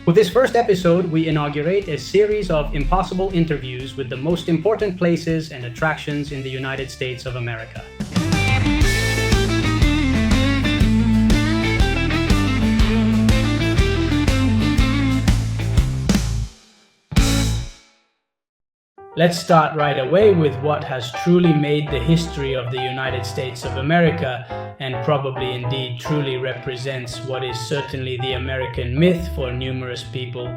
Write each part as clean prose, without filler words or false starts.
With this first episode, we inaugurate a series of impossible interviews with the most important places and attractions in the United States of America. Let's start right away with what has truly made the history of the United States of America, and probably indeed truly represents what is certainly the American myth for numerous people.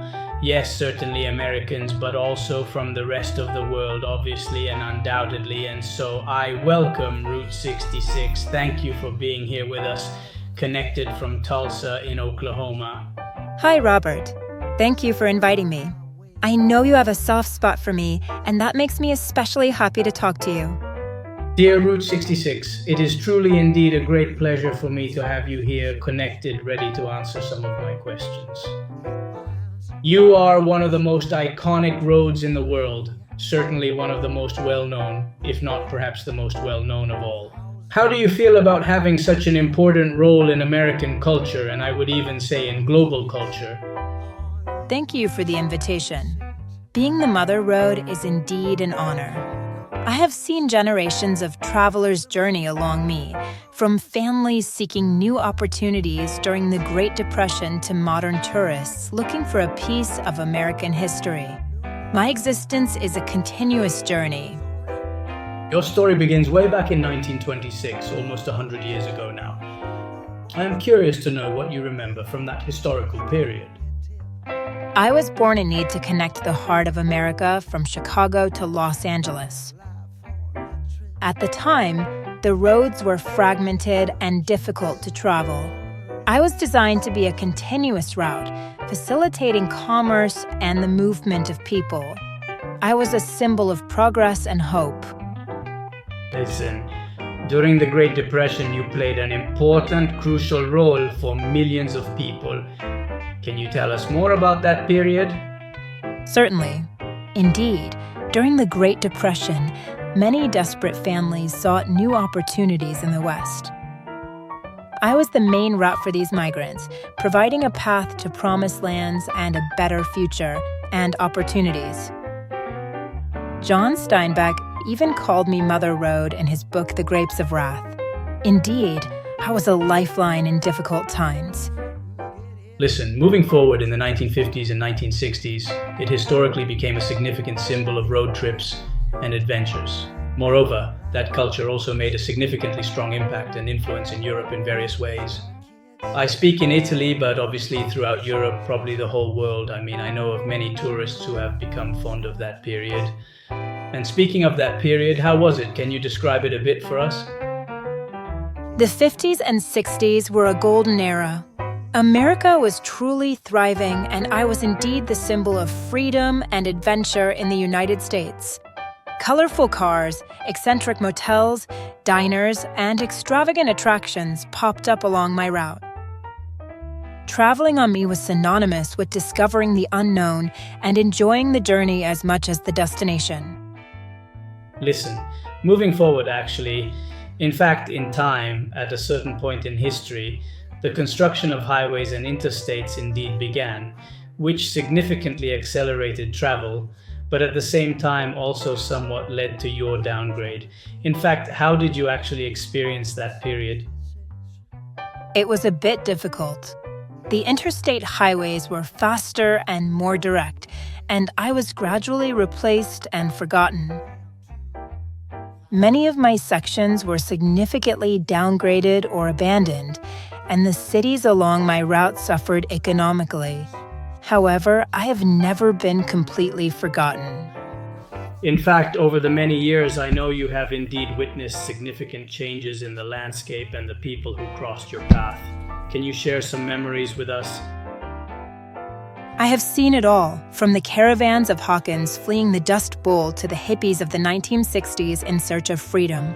Yes, certainly Americans, but also from the rest of the world, obviously and undoubtedly. And so I welcome Route 66. Thank you for being here with us, connected from Tulsa in Oklahoma. Hi, Robert. Thank you for inviting me. I know you have a soft spot for me, and that makes me especially happy to talk to you. Dear Route 66, it is truly indeed a great pleasure for me to have you here, connected, ready to answer some of my questions. You are one of the most iconic roads in the world, certainly one of the most well-known, if not perhaps the most well-known of all. How do you feel about having such an important role in American culture, and I would even say in global culture? Thank you for the invitation. Being the Mother Road is indeed an honor. I have seen generations of travelers journey along me, from families seeking new opportunities during the Great Depression to modern tourists looking for a piece of American history. My existence is a continuous journey. Your story begins way back in 1926, almost 100 years ago now. I am curious to know what you remember from that historical period. I was born in need to connect the heart of America from Chicago to Los Angeles. At the time, the roads were fragmented and difficult to travel. I was designed to be a continuous route, facilitating commerce and the movement of people. I was a symbol of progress and hope. Listen, during the Great Depression, you played an important, crucial role for millions of people. Can you tell us more about that period? Certainly. Indeed, during the Great Depression, many desperate families sought new opportunities in the West. I was the main route for these migrants, providing a path to promised lands and a better future and opportunities. John Steinbeck even called me Mother Road in his book, The Grapes of Wrath. Indeed, I was a lifeline in difficult times. Listen, moving forward in the 1950s and 1960s, it historically became a significant symbol of road trips and adventures. Moreover, that culture also made a significantly strong impact and influence in Europe in various ways. I speak in Italy, but obviously throughout Europe, probably the whole world. I know of many tourists who have become fond of that period. And speaking of that period, how was it? Can you describe it a bit for us? The 50s and 60s were a golden era. America was truly thriving, and I was indeed the symbol of freedom and adventure in the United States. Colorful cars, eccentric motels, diners, and extravagant attractions popped up along my route. Traveling on me was synonymous with discovering the unknown and enjoying the journey as much as the destination. Listen, moving forward actually, in fact in time, at a certain point in history, the construction of highways and interstates indeed began, which significantly accelerated travel, but at the same time also somewhat led to your downgrade. In fact, how did you actually experience that period? It was a bit difficult. The interstate highways were faster and more direct, and I was gradually replaced and forgotten. Many of my sections were significantly downgraded or abandoned, and the cities along my route suffered economically. However, I have never been completely forgotten. In fact, over the many years, I know you have indeed witnessed significant changes in the landscape and the people who crossed your path. Can you share some memories with us? I have seen it all, from the caravans of Hawkins fleeing the Dust Bowl to the hippies of the 1960s in search of freedom.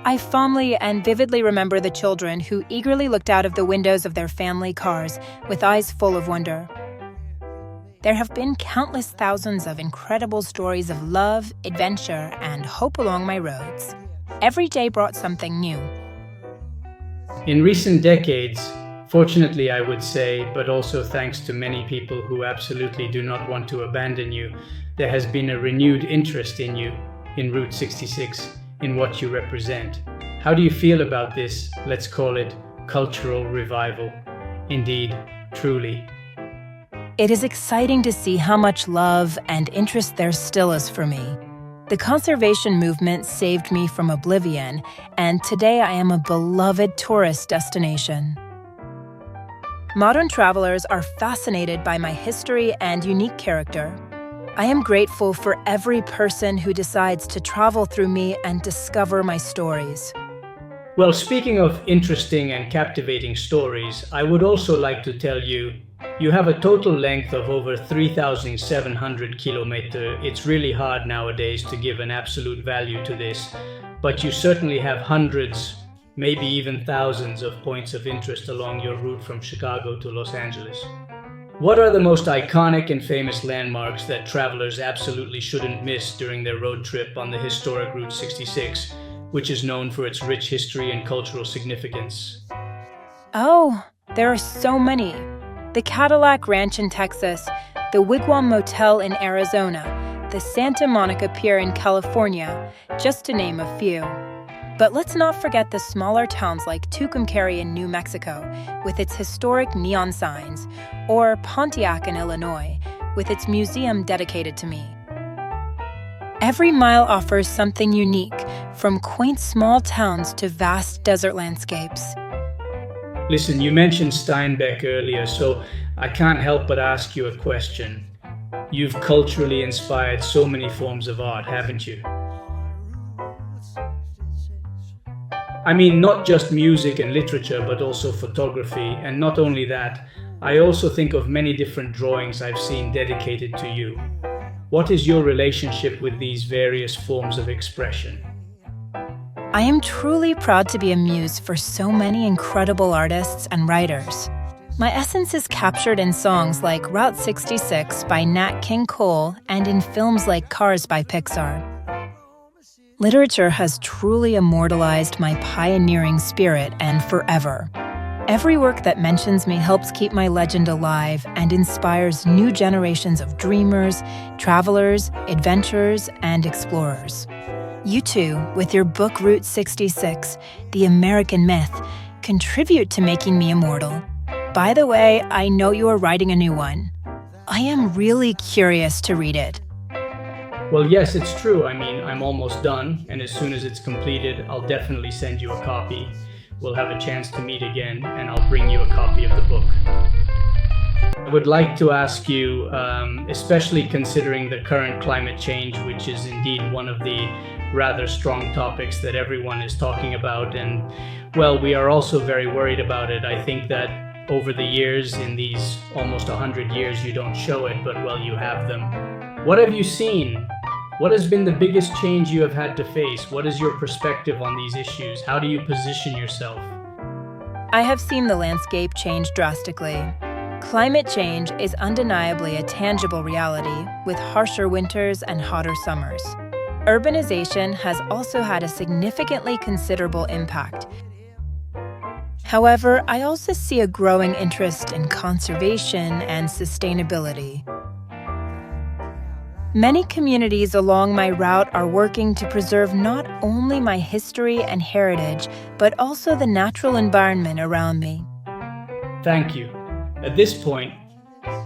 I fondly and vividly remember the children who eagerly looked out of the windows of their family cars with eyes full of wonder. There have been countless thousands of incredible stories of love, adventure, and hope along my roads. Every day brought something new. In recent decades, Fortunately, I would say, but also thanks to many people who absolutely do not want to abandon you, there has been a renewed interest in you, in Route 66, in what you represent. How do you feel about this, let's call it, cultural revival? Indeed, truly. It is exciting to see how much love and interest there still is for me. The conservation movement saved me from oblivion, and today I am a beloved tourist destination. Modern travelers are fascinated by my history and unique character. I am grateful for every person who decides to travel through me and discover my stories. Well, speaking of interesting and captivating stories, I would also like to tell you, you have a total length of over 3,700 kilometers. It's really hard nowadays to give an absolute value to this, but you certainly have hundreds, maybe even thousands of points of interest along your route from Chicago to Los Angeles. What are the most iconic and famous landmarks that travelers absolutely shouldn't miss during their road trip on the historic Route 66, which is known for its rich history and cultural significance? Oh, there are so many. The Cadillac Ranch in Texas, the Wigwam Motel in Arizona, the Santa Monica Pier in California, just to name a few. But let's not forget the smaller towns like Tucumcari in New Mexico, with its historic neon signs, or Pontiac in Illinois, with its museum dedicated to me. Every mile offers something unique, from quaint small towns to vast desert landscapes. Listen, you mentioned Steinbeck earlier, so I can't help but ask you a question. You've culturally inspired so many forms of art, haven't you? I mean, not just music and literature, but also photography. And not only that, I also think of many different drawings I've seen dedicated to you. What is your relationship with these various forms of expression? I am truly proud to be a muse for so many incredible artists and writers. My essence is captured in songs like Route 66 by Nat King Cole and in films like Cars by Pixar. Literature has truly immortalized my pioneering spirit and forever. Every work that mentions me helps keep my legend alive and inspires new generations of dreamers, travelers, adventurers, and explorers. You too, with your book Route 66, The American Myth, contribute to making me immortal. By the way, I know you are writing a new one. I am really curious to read it. Well, yes, it's true. I mean, I'm almost done, and as soon as it's completed, I'll definitely send you a copy. We'll have a chance to meet again, and I'll bring you a copy of the book. I would like to ask you, especially considering the current climate change, which is indeed one of the rather strong topics that everyone is talking about, and, well, we are also very worried about it. I think that over the years, in these almost 100 years, you don't show it, but, well, you have them. What have you seen? What has been the biggest change you have had to face? What is your perspective on these issues? How do you position yourself? I have seen the landscape change drastically. Climate change is undeniably a tangible reality, with harsher winters and hotter summers. Urbanization has also had a significantly considerable impact. However, I also see a growing interest in conservation and sustainability. Many communities along my route are working to preserve not only my history and heritage, but also the natural environment around me. Thank you. At this point,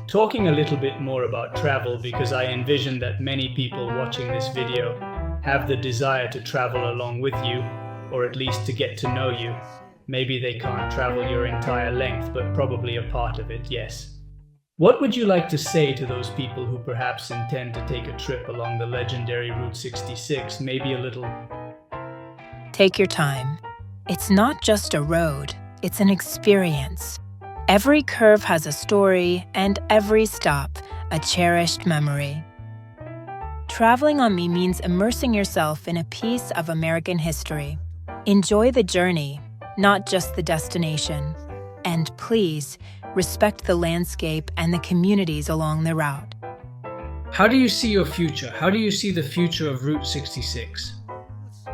talking a little bit more about travel, because I envision that many people watching this video have the desire to travel along with you, or at least to get to know you. Maybe they can't travel your entire length, but probably a part of it, yes. What would you like to say to those people who perhaps intend to take a trip along the legendary Route 66, maybe a little? Take your time. It's not just a road, it's an experience. Every curve has a story, and every stop, a cherished memory. Traveling on me means immersing yourself in a piece of American history. Enjoy the journey, not just the destination. And please, respect the landscape and the communities along the route. How do you see your future? How do you see the future of Route 66?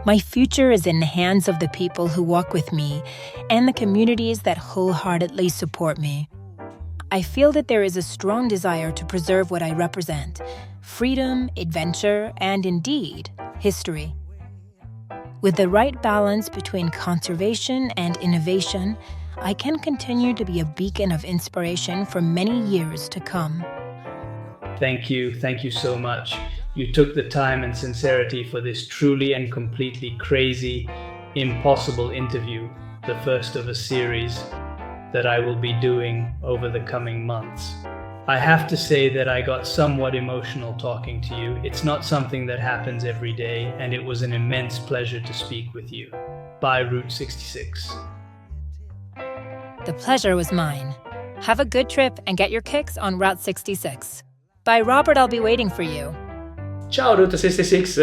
My future is in the hands of the people who walk with me and the communities that wholeheartedly support me. I feel that there is a strong desire to preserve what I represent: freedom, adventure, and indeed, history. With the right balance between conservation and innovation, I can continue to be a beacon of inspiration for many years to come. Thank you so much. You took the time and sincerity for this truly and completely crazy, impossible interview, the first of a series that I will be doing over the coming months. I have to say that I got somewhat emotional talking to you. It's not something that happens every day, and it was an immense pleasure to speak with you. Bye, Route 66. The pleasure was mine. Have a good trip and get your kicks on Route 66. Bye, Robert, I'll be waiting for you. Ciao, Route 66.